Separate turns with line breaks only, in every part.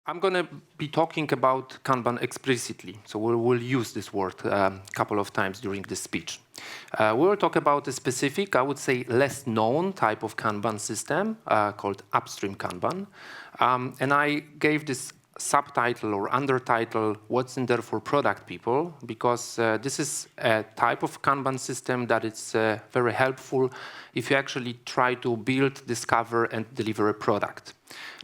I'm going to be talking about Kanban explicitly, so we will use this word a couple of times during this speech. We will talk about a specific, I would say, less known type of Kanban system called upstream Kanban. And I gave this subtitle or undertitle, What's in there for product people, because this is a type of Kanban system that is very helpful if you actually try to build, discover, and deliver a product.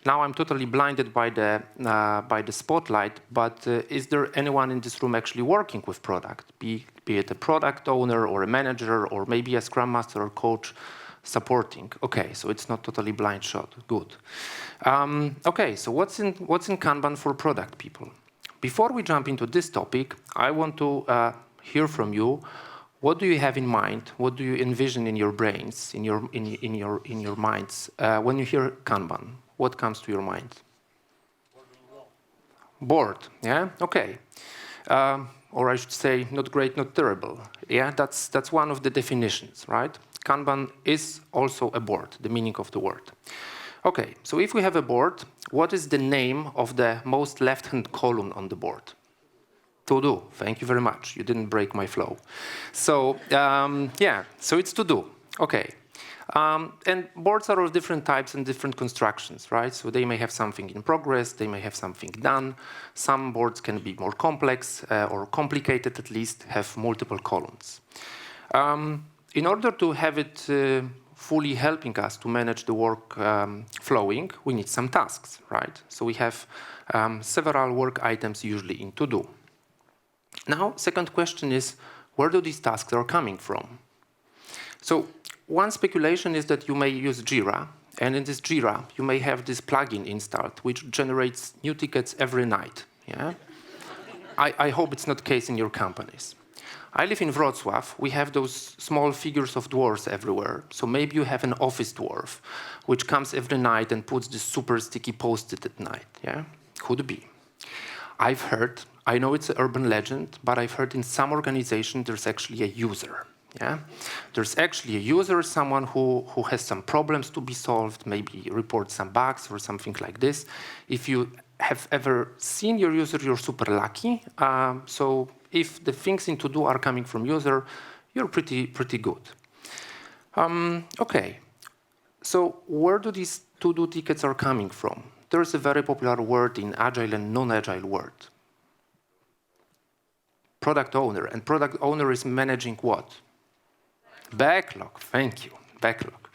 Now I'm totally blinded by the spotlight, but is there anyone in this room actually working with product? Be it a product owner or a manager or maybe a Scrum Master or coach supporting. Okay, so it's not totally blind shot. Good. Okay, so what's in Kanban for product people? Before we jump into this topic, I want to hear from you. What do you have in mind? What do you envision in your brains, in your minds when you hear Kanban? What comes to your mind? Bored, yeah? Okay. Or I should say, not great, not terrible. Yeah, that's one of the definitions, right? Kanban is also a board, the meaning of the word. Okay, so if we have a board, what is the name of the most left-hand column on the board? To do. Thank you very much. You didn't break my flow. So, yeah, so it's to do. Okay. And boards are of different types and different constructions, right? So they may have something in progress, they may have something done. Some boards can be more complex or complicated at least, have multiple columns. In order to have it fully helping us to manage the work flowing, we need some tasks, right? So we have several work items usually in to-do. Now, second question is, where do these tasks are coming from? So one speculation is that you may use Jira, and in this Jira, you may have this plugin installed, which generates new tickets every night. Yeah? I hope it's not the case in your companies. I live in Wrocław. We have those small figures of dwarves everywhere. So maybe you have an office dwarf, which comes every night and puts this super sticky post-it at night. Yeah? Could be. I've heard, I know it's an urban legend, but I've heard in some organization there's actually a user. Yeah? There's actually a user, someone who has some problems to be solved, maybe report some bugs or something like this. If you have ever seen your user, you're super lucky. So if the things in to-do are coming from user, you're pretty good. Okay, so where do these to-do tickets are coming from? There's a very popular word in agile and non-agile world. Product owner, and product owner is managing what? Backlog, thank you, backlog.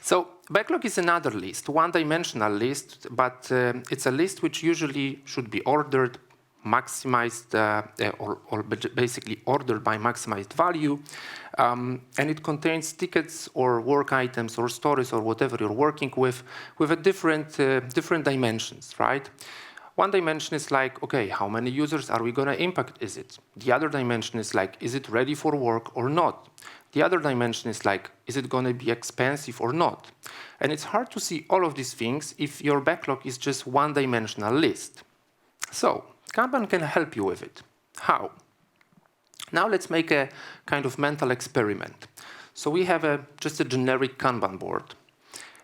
So backlog is another list, one-dimensional list, but it's a list which usually should be ordered, maximized, or basically ordered by maximized value, and it contains tickets or work items or stories or whatever you're working with a different dimensions, right? One dimension is like, okay, how many users are we going to impact is it? The other dimension is like, is it ready for work or not? The other dimension is like, is it going to be expensive or not? And it's hard to see all of these things if your backlog is just one-dimensional list. So Kanban can help you with it. How? Now let's make a kind of mental experiment. So we have just a generic Kanban board,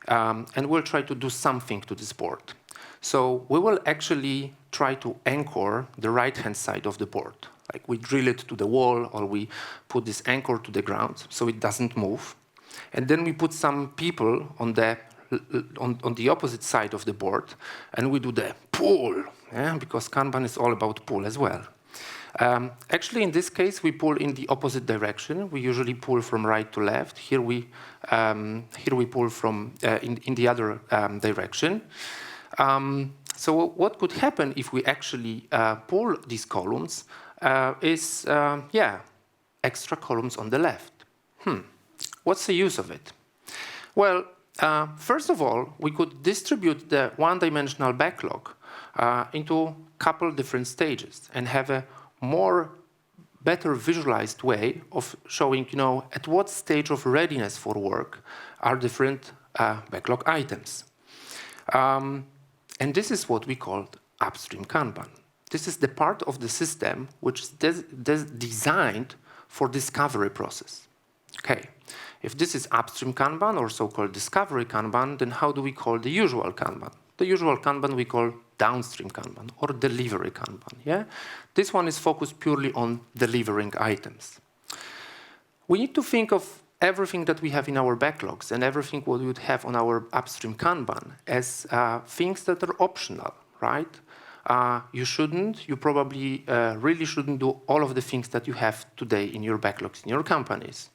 and we'll try to do something to this board. So we will actually try to anchor the right-hand side of the board. Like we drill it to the wall, or we put this anchor to the ground so it doesn't move. And then we put some people on the opposite side of the board, and we do the pull, yeah? Because Kanban is all about pull as well. Actually, in this case, we pull in the opposite direction. We usually pull from right to left. Here we pull from in the other direction. So what could happen if we actually pull these columns is extra columns on the left. What's the use of it? Well, first of all, we could distribute the one-dimensional backlog into a couple different stages and have a better visualized way of showing, at what stage of readiness for work are different backlog items. And this is what we call upstream Kanban. This is the part of the system which is designed for discovery process. Okay, if this is upstream Kanban or so-called discovery Kanban, then how do we call the usual Kanban? The usual Kanban we call downstream Kanban or delivery Kanban. Yeah? This one is focused purely on delivering items. We need to think of everything that we have in our backlogs and everything what we would have on our upstream Kanban as things that are optional, right? You probably really shouldn't do all of the things that you have today in your backlogs in your companies.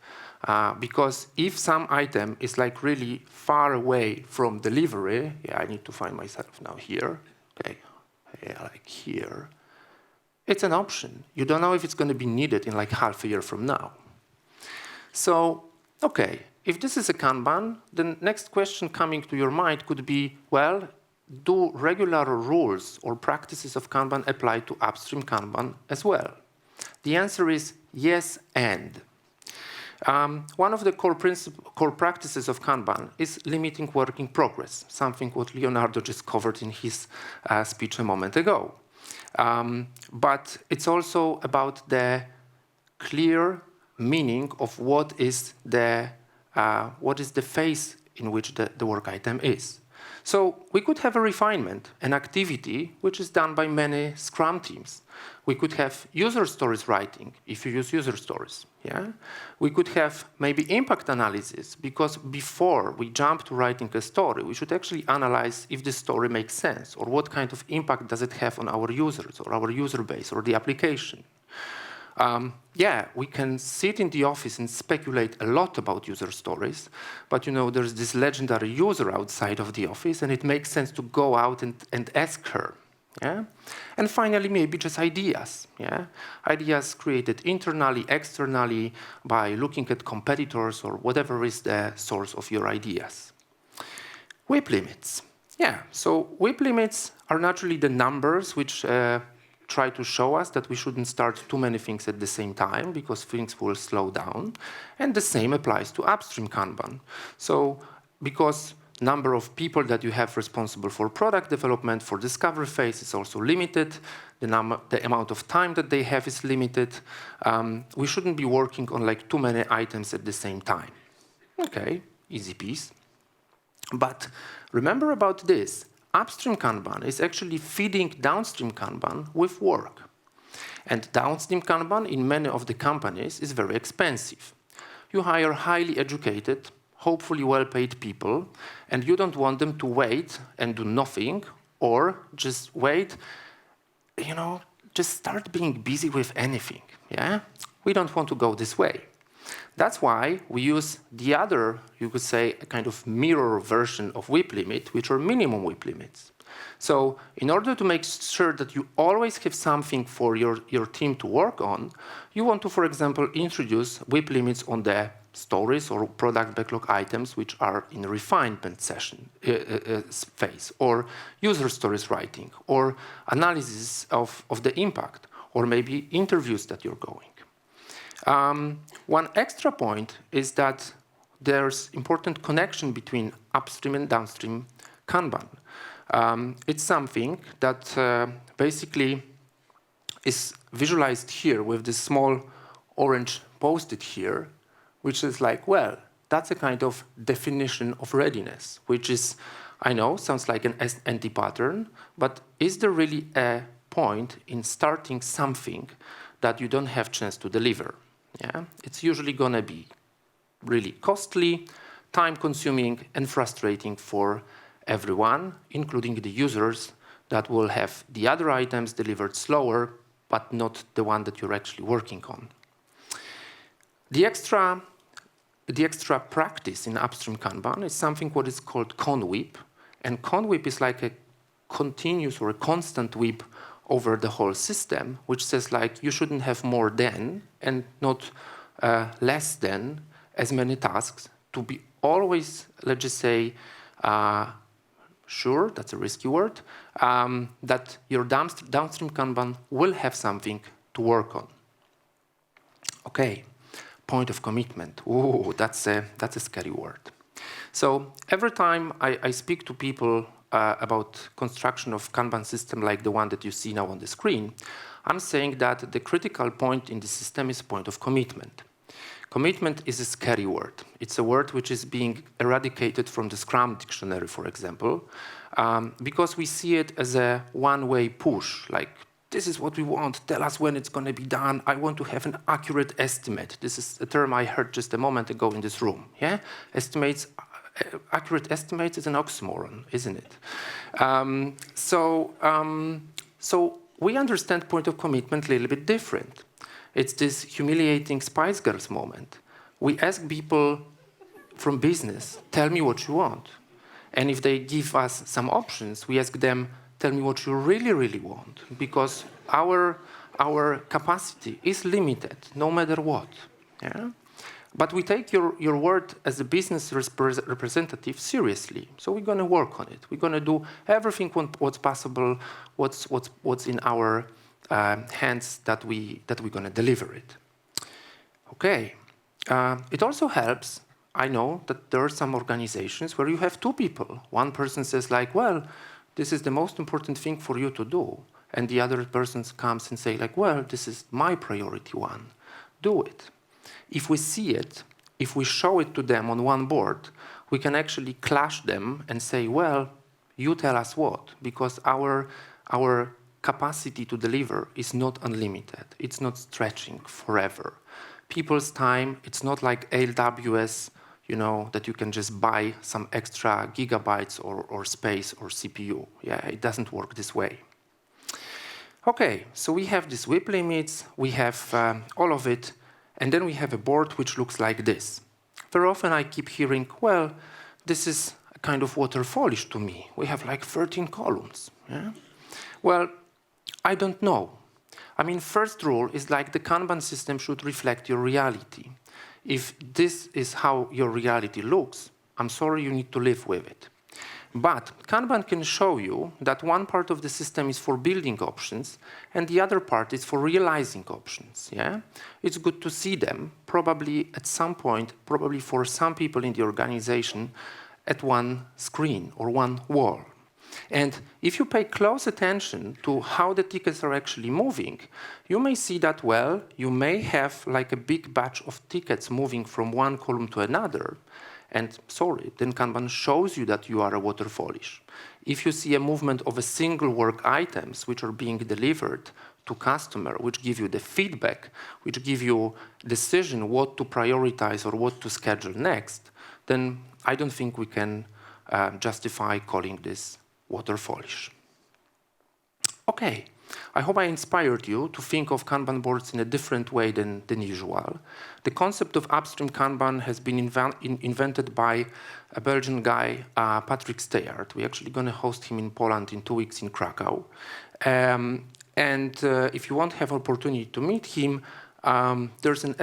Because if some item is like really far away from delivery, yeah, I need to find myself now here, okay, yeah, like here, it's an option. You don't know if it's going to be needed in like half a year from now. So, okay, if this is a Kanban, the next question coming to your mind could be, well, do regular rules or practices of Kanban apply to upstream Kanban as well? The answer is yes and. One of the core practices of Kanban is limiting work in progress, something what Leonardo just covered in his speech a moment ago. But it's also about the clear meaning of what is the phase in which the work item is. So we could have a refinement, an activity which is done by many Scrum teams. We could have user stories writing, if you use user stories. Yeah? We could have maybe impact analysis, because before we jump to writing a story, we should actually analyze if the story makes sense, or what kind of impact does it have on our users, or our user base, or the application. Yeah, we can sit in the office and speculate a lot about user stories, but you know, there's this legendary user outside of the office, and it makes sense to go out and ask her. Yeah? And finally, maybe just ideas. Yeah? Ideas created internally, externally, by looking at competitors or whatever is the source of your ideas. WIP limits. Yeah, so WIP limits are naturally the numbers which try to show us that we shouldn't start too many things at the same time because things will slow down. And the same applies to upstream Kanban. So because number of people that you have responsible for product development, for discovery phase is also limited. The amount of time that they have is limited. We shouldn't be working on like too many items at the same time. Okay, easy piece. But remember about this. Upstream Kanban is actually feeding downstream Kanban with work. And downstream Kanban in many of the companies is very expensive. You hire highly educated, hopefully well-paid people, and you don't want them to wait and do nothing, or just wait, you know, just start being busy with anything, yeah? We don't want to go this way. That's why we use the other, you could say, a kind of mirror version of WIP limit, which are minimum WIP limits. So in order to make sure that you always have something for your team to work on, you want to, for example, introduce WIP limits on the stories or product backlog items which are in refinement phase, or user stories writing, or analysis of the impact, or maybe interviews that you're going. One extra point is that there's important connection between upstream and downstream Kanban. It's something that basically is visualized here with this small orange post-it here, which is like, well, that's a kind of definition of readiness, which is, I know, sounds like an anti-pattern, but is there really a point in starting something that you don't have chance to deliver? Yeah? It's usually going to be really costly, time-consuming, and frustrating for everyone, including the users that will have the other items delivered slower, but not the one that you're actually working on. The extra practice in upstream Kanban is something what is called ConWIP, and ConWIP is like a continuous or a constant WIP over the whole system, which says like you shouldn't have more than and not less than as many tasks to be always, let's just say, sure, that's a risky word, that your downstream Kanban will have something to work on. Okay, point of commitment. Ooh, that's a scary word. So every time I speak to people about construction of Kanban system like the one that you see now on the screen, I'm saying that the critical point in the system is point of commitment. Commitment is a scary word. It's a word which is being eradicated from the Scrum dictionary, for example, because we see it as a one-way push, like, this is what we want, tell us when it's going to be done, I want to have an accurate estimate. This is a term I heard just a moment ago in this room. Yeah, accurate estimates is an oxymoron, isn't it? So we understand point of commitment a little bit different. It's this humiliating Spice Girls moment. We ask people from business, tell me what you want. And if they give us some options, we ask them, tell me what you really, really want, because our capacity is limited, no matter what. Yeah? But we take your word as a business representative seriously, so we're going to work on it. We're going to do everything what's possible, what's in our hands that we're going to deliver it. Okay. It also helps. I know that there are some organizations where you have two people. One person says like, well, this is the most important thing for you to do. And the other person comes and say like, well, this is my priority one. Do it. If we see it, if we show it to them on one board, we can actually clash them and say, well, you tell us what, because our capacity to deliver is not unlimited. It's not stretching forever. People's time, it's not like AWS, that you can just buy some extra gigabytes or space or CPU. Yeah, it doesn't work this way. Okay, so we have these WIP limits, we have all of it, and then we have a board which looks like this. Very often I keep hearing, well, this is kind of waterfallish to me. We have like 13 columns. Yeah? Well, I don't know. I mean, first rule is like the Kanban system should reflect your reality. If this is how your reality looks, I'm sorry, you need to live with it. But Kanban can show you that one part of the system is for building options and the other part is for realizing options. Yeah? It's good to see them, probably at some point, probably for some people in the organization, at one screen or one wall. And if you pay close attention to how the tickets are actually moving, you may see that, well, you may have like a big batch of tickets moving from one column to another. And sorry, then Kanban shows you that you are a waterfallish. If you see a movement of a single work items which are being delivered to customer, which give you the feedback, which give you decision what to prioritize or what to schedule next, then I don't think we can justify calling this waterfallish. Okay, I hope I inspired you to think of Kanban boards in a different way than usual. The concept of upstream Kanban has been invented by a Belgian guy, Patrick Steyart. We're actually going to host him in Poland in 2 weeks in Krakow. If you won't have opportunity to meet him, there's a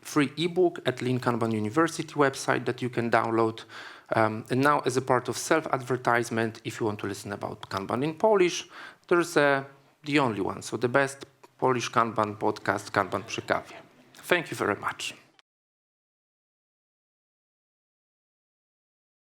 free ebook at Lean Kanban University website that you can download. And now, as a part of self-advertisement, if you want to listen about Kanban in Polish, there's the only one. So the best Polish Kanban podcast, Kanban przy kawie. Thank you very much.